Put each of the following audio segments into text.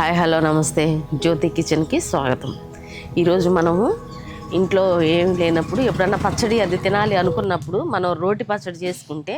Hi hello నమస్తే జ్యోతి కిచెన్కి స్వాగతం. ఈరోజు మనము ఇంట్లో ఏం లేనప్పుడు ఎప్పుడన్నా పచ్చడి అది తినాలి అనుకున్నప్పుడు మనం రోటి పచ్చడి చేసుకుంటే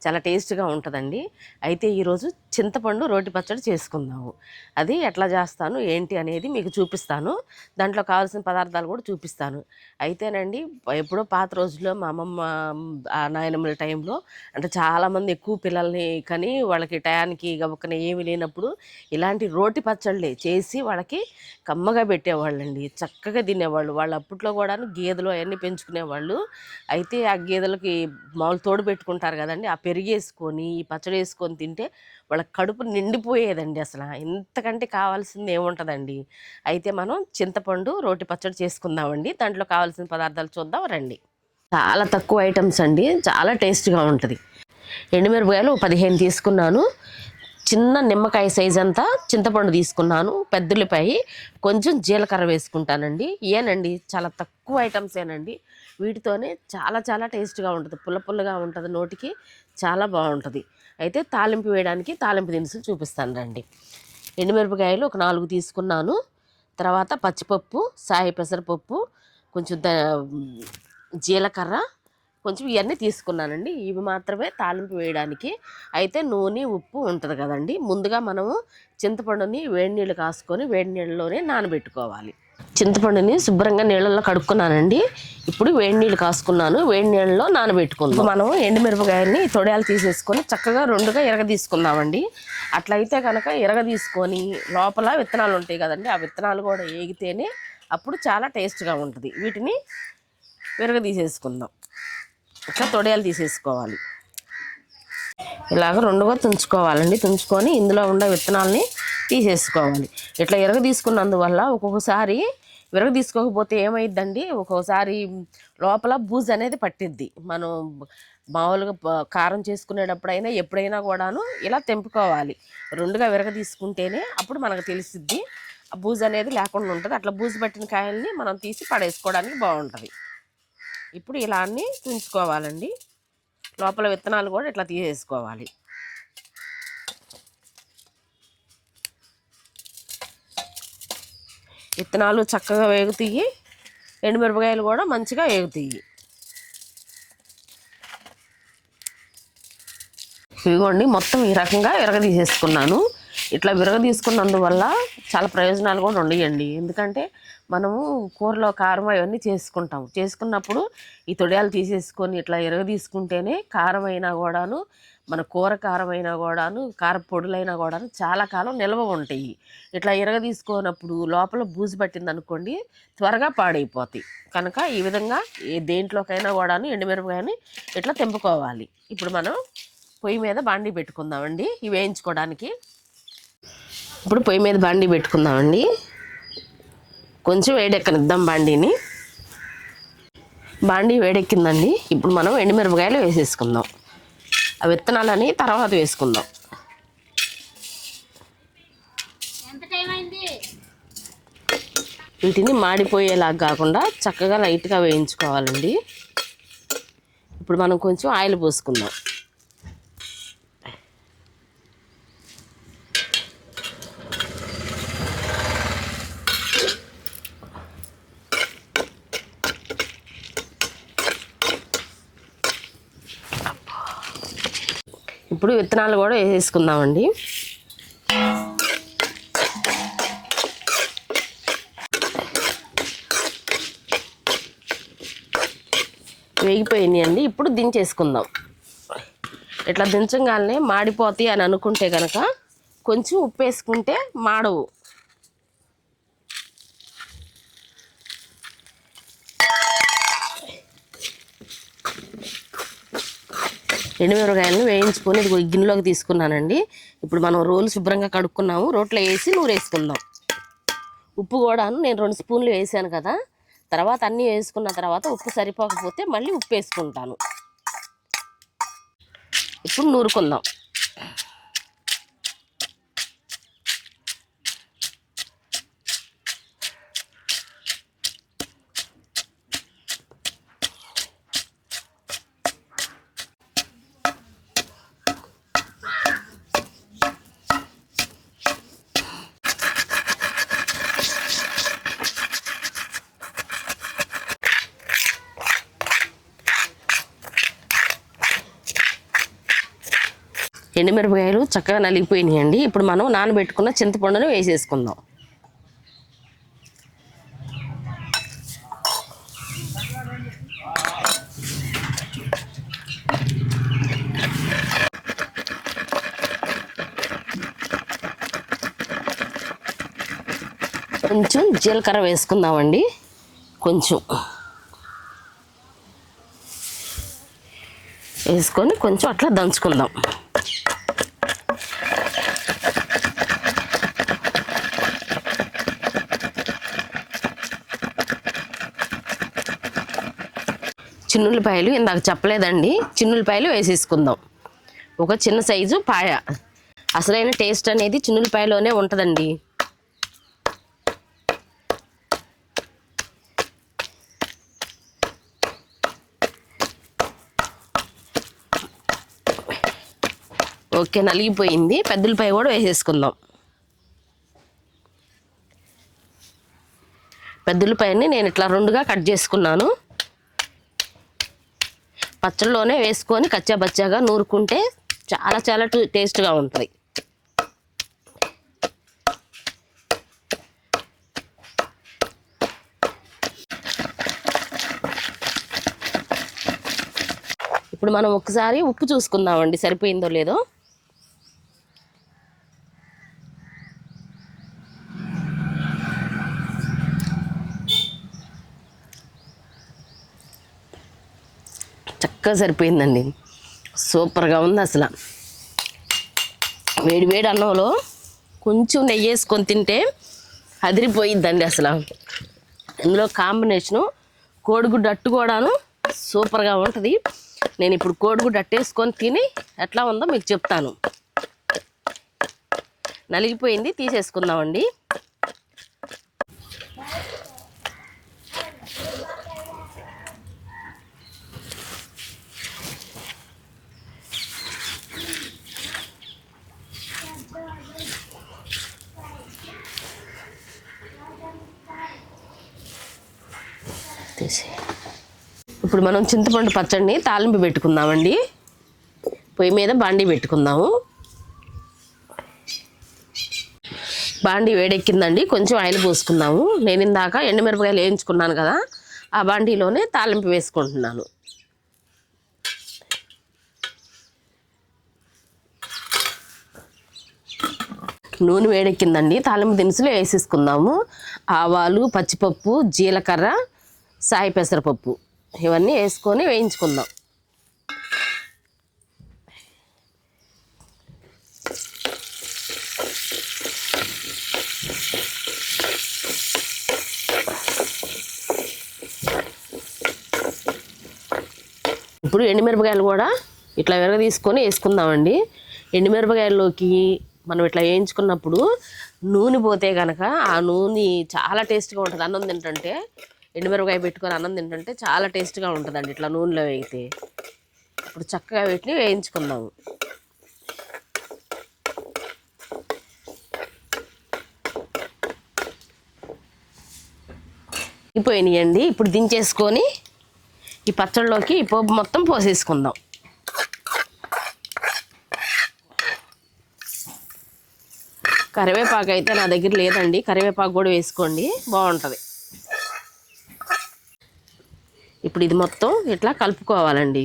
చాలా టేస్ట్గా ఉంటుందండి. అయితే ఈరోజు చింతపండు రోటి పచ్చడి చేసుకుందాము. అది ఎట్లా చేస్తాను ఏంటి అనేది మీకు చూపిస్తాను. దాంట్లో కావాల్సిన పదార్థాలు కూడా చూపిస్తాను. అయితేనండి ఎప్పుడో పాత రోజుల్లో మా అమ్మమ్మ నాయనమ్మల టైంలో అంటే చాలామంది ఎక్కువ పిల్లల్ని కానీ వాళ్ళకి టయానికి గబుక్కన ఏమి లేనప్పుడు ఇలాంటి రోటి పచ్చళ్ళే చేసి వాళ్ళకి కమ్మగా పెట్టేవాళ్ళండి. చక్కగా తినేవాళ్ళు. వాళ్ళు అప్పట్లో కూడాను గేదెలు అవన్నీ పెంచుకునేవాళ్ళు. అయితే ఆ గేదెలకి మామూలు తోడు పెట్టుకుంటారు కదండి, ఆ పెరిగేసుకొని ఈ పచ్చడి వేసుకొని తింటే వాళ్ళ కడుపు నిండిపోయేదండి. అసలు ఇంతకంటే కావాల్సింది ఏముంటుందండి. అయితే మనం చింతపండు రోటి పచ్చడి చేసుకుందామండి. దాంట్లో కావాల్సిన పదార్థాలు చూద్దాం రండి. చాలా తక్కువ ఐటమ్స్ అండి, చాలా టేస్ట్గా ఉంటుంది. ఎండుమిరపకాయలు 15 తీసుకున్నాను. చిన్న నిమ్మకాయ సైజ్ అంతా చింతపండు తీసుకున్నాను. పెద్దలిపాయి, కొంచెం జీలకర్ర వేసుకుంటానండి. ఏనండి చాలా తక్కువ ఐటమ్స్ ఏనండి. వీటితోనే చాలా చాలా టేస్ట్గా ఉంటుంది. పుల్ల పుల్లగా ఉంటుంది, నోటికి చాలా బాగుంటుంది. అయితే తాలింపు వేయడానికి తాలింపు దినుసులు చూపిస్తాను రండి. ఎండుమిరపకాయలు ఒక 4 తీసుకున్నాను. తర్వాత పచ్చిపప్పు, సాయి పెసరపప్పు, కొంచెం జీలకర్ర, కొంచెం ఇవన్నీ తీసుకున్నానండి. ఇవి మాత్రమే తాలింపు వేయడానికి. అయితే నూనె ఉప్పు ఉంటుంది కదండి. ముందుగా మనము చింతపండుని వేడి నీళ్ళు కాసుకొని వేడి నీళ్ళలోనే నానబెట్టుకోవాలి. చింతపండుని శుభ్రంగా నీళ్ళల్లో కడుక్కున్నానండి. ఇప్పుడు వేడి నీళ్ళు కాసుకున్నాను, వేడి నీళ్ళలో నానబెట్టుకుందాం. మనం ఎండుమిరపకాయల్ని తొడియాలు తీసేసుకొని చక్కగా రెండుగా తీసుకుందామండి. అట్లయితే కనుక తీసుకొని లోపల విత్తనాలు ఉంటాయి కదండి, ఆ విత్తనాలు కూడా ఏగితేనే అప్పుడు చాలా టేస్ట్గా ఉంటుంది. వీటిని తీసేసుకుందాం. ఇట్లా తొడియాలు తీసేసుకోవాలి. ఇలాగ రెండుగా తుంచుకోవాలండి. తుంచుకొని ఇందులో ఉండే విత్తనాలని తీసేసుకోవాలి. ఇట్లా తీసుకున్నందువల్ల ఒక్కొక్కసారి తీసుకోకపోతే ఏమైద్దండి, ఒక్కొక్కసారి లోపల బూజు అనేది పట్టిద్ది. మనం మామూలుగా కారం చేసుకునేటప్పుడైనా ఎప్పుడైనా కూడాను ఇలా తెంపుకోవాలి. రెండుగా తీసుకుంటేనే అప్పుడు మనకు తెలిసిద్ది, ఆ బూజు అనేది లేకుండా ఉంటుంది. అట్లా బూజు పట్టిన కాయల్ని మనం తీసి పడేసుకోవడానికి బాగుంటుంది. ఇప్పుడు ఇలా అన్నీ తుంచుకోవాలండి. లోపల విత్తనాలు కూడా ఇట్లా తీసేసుకోవాలి. విత్తనాలు చక్కగా వేగుతాయి, ఎండుమిరపకాయలు కూడా మంచిగా వేగుతాయి. ఇదిగోండి మొత్తం ఈ రకంగా తీసేసుకున్నాను. ఇట్లా తీసుకున్నందువల్ల చాలా ప్రయోజనాలు కూడా ఉన్నాయండి. ఎందుకంటే మనము కూరలో కారం అవన్నీ చేసుకున్నప్పుడు ఈ తొడియాలు తీసేసుకొని ఇట్లా తీసుకుంటేనే కారం అయినా కూడాను, మన కూర కారం అయినా కూడాను, కారపొడులైనా కూడాను చాలా కాలం నిల్వ ఉంటాయి. ఇట్లా తీసుకోనప్పుడు లోపల బూజు పట్టింది అనుకోండి, త్వరగా పాడైపోతాయి. కనుక ఈ విధంగా దేంట్లోకైనా కూడాను ఎండుమిరపకాయని ఇట్లా తెంపుకోవాలి. ఇప్పుడు మనం పొయ్యి మీద బాండీ పెట్టుకుందామండి ఇవి వేయించుకోవడానికి. ఇప్పుడు పొయ్యి మీద బాండీ పెట్టుకుందామండి. కొంచెం వేడెక్కనిద్దాం బాండీని. బాండీ వేడెక్కిందండి. ఇప్పుడు మనం ఎండుమిరపకాయలు వేసేసుకుందాం. ఆ విత్తనాలని తర్వాత వేసుకుందాం. వీటిని మాడిపోయేలాగా కాకుండా చక్కగా లైట్గా వేయించుకోవాలండి. ఇప్పుడు మనం కొంచెం ఆయిల్ పోసుకుందాం. ఇప్పుడు విత్తనాలు కూడా వేసేసుకుందామండి. వేగిపోయినాయి అండి. ఇప్పుడు దించేసుకుందాం. ఇట్లా దించగానే మాడిపోతాయి అని అనుకుంటే కనుక కొంచెం ఉప్పు వేసుకుంటే మాడవు. ఎండుమిరపకాయలను వేయించుకొని ఇది గిన్నెలోకి తీసుకున్నానండి. ఇప్పుడు మనం రోలు శుభ్రంగా కడుక్కున్నాము, రోట్లో వేసి నూరేసుకుందాం. ఉప్పు కూడాను నేను 2 స్పూన్లు వేసాను కదా, తర్వాత అన్నీ వేసుకున్న తర్వాత ఉప్పు సరిపోకపోతే మళ్ళీ ఉప్పు వేసుకుంటాను. ఇప్పుడు నూరుకుందాం. ఎండుమిరపకాయలు చక్కగా నలిగిపోయినాయండి. ఇప్పుడు మనం నానబెట్టుకున్న చింతపండును వేసేసుకుందాం. కొంచెం జీలకర్ర వేసుకుందామండి. కొంచెం వేసుకొని కొంచెం అట్లా దంచుకుందాం. చిన్నులపాయలు ఇందాక చెప్పలేదండి, చిన్నులపాయలు వేసేసుకుందాం. ఒక చిన్న సైజు పాయ. అసలైన టేస్ట్ అనేది చిన్నులపాయలోనే ఉంటుందండి. ఓకే, నలిగిపోయింది. పెద్దలపాయ కూడా వేసేసుకుందాం. పెద్దలపాయని నేను ఇట్లా రెండుగా కట్ చేసుకున్నాను. పచ్చళ్ళలోనే వేసుకొని కచ్చాబచ్చాగా నూరుకుంటే చాలా చాలా టేస్ట్గా ఉంటుంది. ఇప్పుడు మనం ఒకసారి ఉప్పు చూసుకుందామండి, సరిపోయిందో లేదో. చక్కగా సరిపోయిందండి. సూపర్గా ఉంది అసలు. వేడి వేడి అన్నంలో కొంచెం నెయ్యి వేసుకొని తింటే అదిరిపోయిద్దండి అసలు. ఇందులో కాంబినేషను కోడిగుడ్డు అట్టు కూడాను సూపర్గా ఉంటుంది. నేను ఇప్పుడు కోడిగుడ్డు అట్టేసుకొని తిని ఎట్లా ఉందో మీకు చెప్తాను. నలిగిపోయింది, తీసేసుకుందామండి. ఇప్పుడు మనం చింతపండు పచ్చడిని తాలింపు పెట్టుకుందామండి. పొయ్యి మీద బాండీ పెట్టుకుందాము. బాండీ వేడెక్కిందండి, కొంచెం ఆయిల్ పోసుకుందాము. నేను ఇందాక ఎండుమిరపకాయలు వేయించుకున్నాను కదా, ఆ బాండీలోనే తాలింపు వేసుకుంటున్నాను. నూనె వేడెక్కిందండి, తాలింపు దినుసులు వేసేసుకుందాము. ఆవాలు, పచ్చిపప్పు, జీలకర్ర, సాయి పెసరపప్పు ఇవన్నీ వేసుకొని వేయించుకుందాం. ఇప్పుడు ఎండుమిరపకాయలు కూడా ఇట్లా విరగ తీసుకొని వేసుకుందామండి. ఎండుమిరపకాయల్లోకి మనం ఇట్లా వేయించుకున్నప్పుడు నూనె పోతే కనుక ఆ నూనె చాలా టేస్ట్గా ఉంటుంది. అన్నం తింటుంటే ఎండుమిరపకాయ పెట్టుకొని అన్నం తింటుంటే చాలా టేస్ట్గా ఉంటుందండి ఇట్లా నూనెలో వేయితే. ఇప్పుడు చక్కగా వీటిని వేయించుకుందాము. అయిపోయినాయండి. ఇప్పుడు దించేసుకొని ఈ పచ్చళ్ళలోకి ఈ పోపు మొత్తం పోసేసుకుందాం. కరివేపాకు అయితే నా దగ్గర లేదండి, కరివేపాకు కూడా వేసుకోండి, బాగుంటుంది. ఇప్పుడు ఇది మొత్తం ఇట్లా కలుపుకోవాలండి.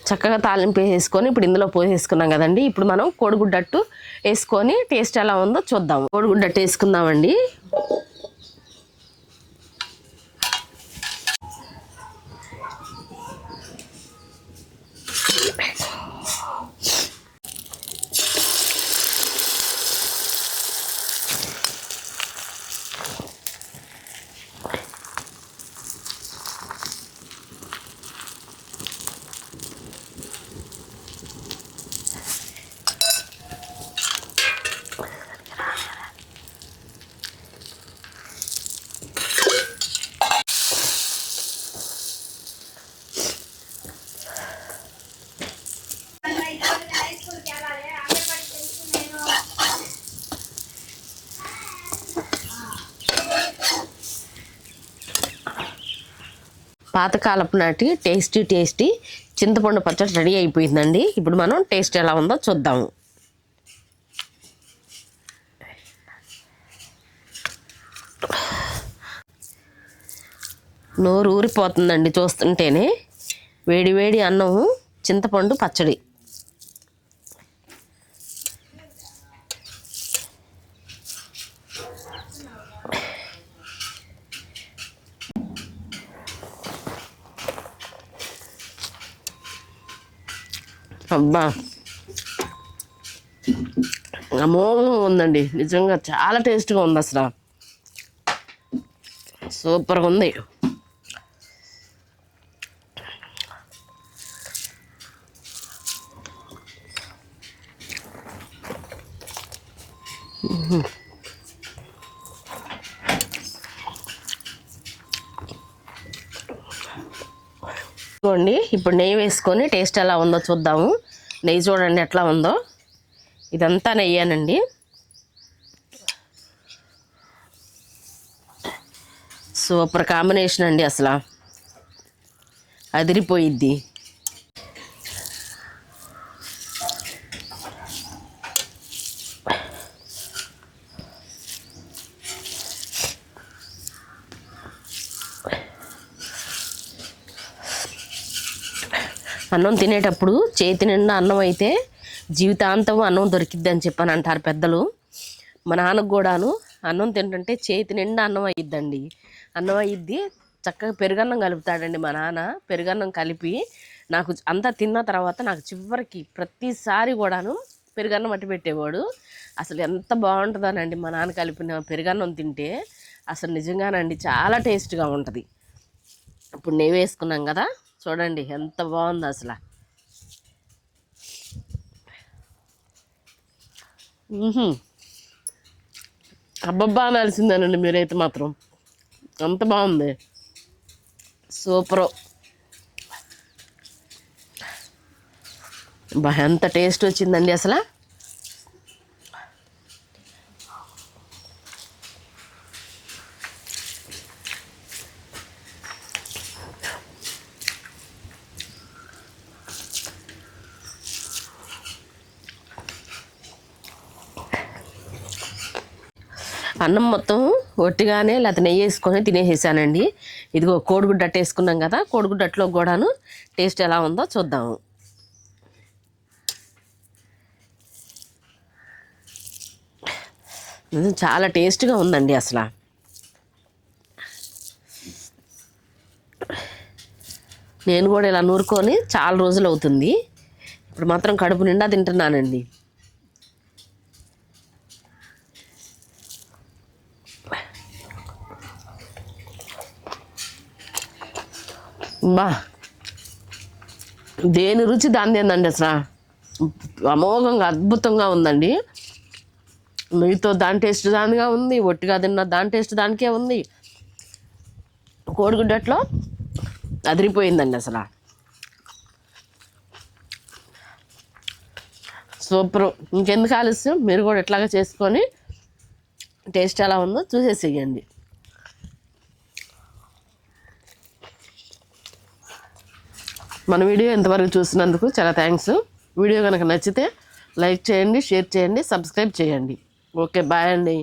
చక్కగా తాలింపు వేసుకొని ఇప్పుడు ఇందులో పోసేసుకున్నాం కదండి. ఇప్పుడు మనం కోడిగుడ్డట్టు వేసుకొని టేస్ట్ ఎలా ఉందో చూద్దాం. కోడిగుడ్డట్టు వేసుకుందామండి. పాతకాలపు నాటి టేస్టీ చింతపండు పచ్చడి రెడీ అయిపోయిందండి. ఇప్పుడు మనం టేస్ట్ ఎలా ఉందో చూద్దాము. నోరు ఊరిపోతుందండి చూస్తుంటేనే. వేడి వేడి అన్నము, చింతపండు పచ్చడి. అబ్బా, అమోఘంగా ఉందండి. నిజంగా చాలా టేస్ట్గా ఉంది. అసలు సూపర్గా ఉంది. చూడండి, ఇప్పుడు నెయ్యి వేసుకొని టేస్ట్ ఎలా ఉందో చూద్దాము. నెయ్యి చూడండి ఎట్లా ఉందో. ఇదంతా నెయ్యానండి. సూపర్ కాంబినేషన్ అండి. అసలు అదిరిపోయిద్ది. అన్నం తినేటప్పుడు చేతి నిండా అన్నం అయితే జీవితాంతం అన్నం దొరికిద్ది అని చెప్పని అంటారు పెద్దలు. మా నాన్నకు కూడాను అన్నం తింటుంటే చేతి నిండా అన్నం అయ్యిద్దండి. అన్నం అయ్యిద్ది. చక్కగా పెరుగన్నం కలుపుతాడండి మా నాన్న. పెరుగన్నం కలిపి నాకు అంతా తిన్న తర్వాత నాకు చివరికి ప్రతిసారి కూడాను పెరుగన్నం అట్టి పెట్టేవాడు. అసలు ఎంత బాగుంటుందోనండి మా నాన్న కలిపిన పెరుగన్నం తింటే. అసలు నిజంగానండి చాలా టేస్ట్గా ఉంటుంది. ఇప్పుడు నెయ్యి వేసుకున్నాం కదా, చూడండి ఎంత బాగుందో అసలు. అబ్బబ్బా అనాల్సిందేనండి మీరైతే మాత్రం. అంత బాగుంది. సూపరు. బా, ఎంత టేస్ట్ వచ్చిందండి అసలు. అన్నం మొత్తం ఒట్టిగానే లేకపోతే నెయ్యి వేసుకొని తినేసేసానండి. ఇదిగో కోడిగుడ్డ అట్ట వేసుకున్నాం కదా, కోడిగుడ్డ అట్లో కూడాను టేస్ట్ ఎలా ఉందో చూద్దాము. చాలా టేస్ట్గా ఉందండి అసలు. నేను కూడా ఇలా నూరుకొని చాలా రోజులు అవుతుంది. ఇప్పుడు మాత్రం కడుపు నిండా తింటున్నానండి. బా, దేని రుచి దాని ఏందండి అసలు. అమోఘంగా అద్భుతంగా ఉందండి. నెయ్యితో దాని టేస్ట్ దానిగా ఉంది, ఒట్టిగా తిన్న దాని టేస్ట్ దానికే ఉంది. కోడిగుడ్డట్లో అదిరిపోయిందండి అసలు. సూపరు. ఇంకెందుకు ఆలస్యం, మీరు కూడా ఎట్లాగా చేసుకొని టేస్ట్ ఎలా ఉందో చూసేసేయండి. మన వీడియో ఎంతవరకు చూసినందుకు చాలా థ్యాంక్స్. వీడియో కనుక నచ్చితే లైక్ చేయండి, షేర్ చేయండి, సబ్స్క్రైబ్ చేయండి. ఓకే, బాయ్ అండి.